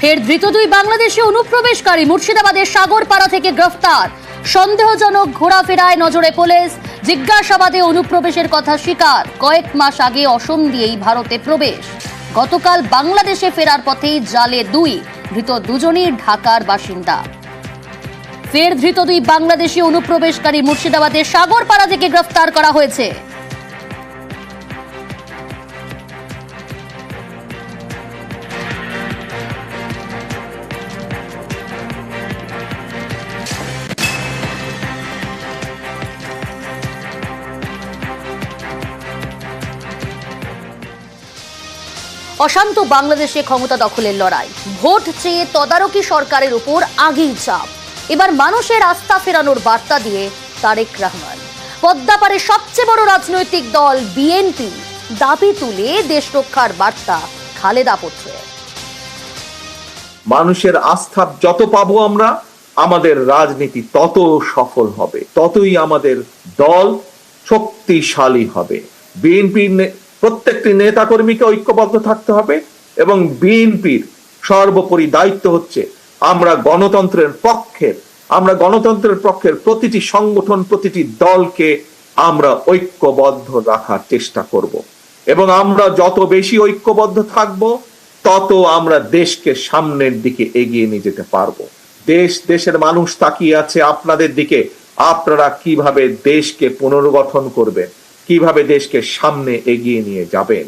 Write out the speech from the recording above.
ফের ধৃত দুই বাংলাদেশি অনুপ্রবেশকারী মুর্শিদাবাদের সাগরপাড়া থেকে গ্রেফতার। সন্দেহজনক ঘোরাফেরায় নজরে পুলিশ, জিজ্ঞাসাবাদে অনুপ্রবেশের কথা স্বীকার। কয়েক মাস আগে অসম দিয়েই ভারতে প্রবেশ। গতকাল বাংলাদেশে ফেরার পথেই জালে দুই, ধৃত দুজনই ঢাকার বাসিন্দা। ফের ধৃত দুই বাংলাদেশি অনুপ্রবেশকারী মুর্শিদাবাদের সাগরপাড়া থেকে গ্রেফতার করা হয়েছে। অশান্ত বাংলাদেশে ক্ষমতা দখলের লড়াই, ভোট চেয়ে তদারকি সরকারের উপর আগেই চাপ। এবার মানুষের আস্থা ফেরানোর বার্তা দিয়ে তারেক রহমান। পদ্মাপাড়ে সবচেয়ে বড় রাজনৈতিক দল বিএনপি দাবি তুলে দেশ রক্ষার বার্তা খালেদা পুত্রের। মানুষের আস্থা যত পাবো আমরা, আমাদের রাজনীতি তত সফল হবে, ততই আমাদের দল শক্তিশালী হবে। বিএনপির প্রত্যেকটি নেতাকর্মীকে ঐক্যবদ্ধ থাকতে হবে এবং বিএনপির সর্বোপরি দায়িত্ব হচ্ছে আমরা গণতন্ত্রের পক্ষের প্রতিটি সংগঠন, প্রতিটি দলকে আমরা ঐক্যবদ্ধ রাখার চেষ্টা করব এবং আমরা যত বেশি ঐক্যবদ্ধ থাকব তত আমরা দেশকে সামনের দিকে এগিয়ে নিয়ে যেতে পারবো। দেশের মানুষ তাকিয়ে আছে আপনাদের দিকে। আপনারা কিভাবে দেশকে পুনর্গঠন করবেন, কিভাবে দেশকে সামনে এগিয়ে নিয়ে যাবেন।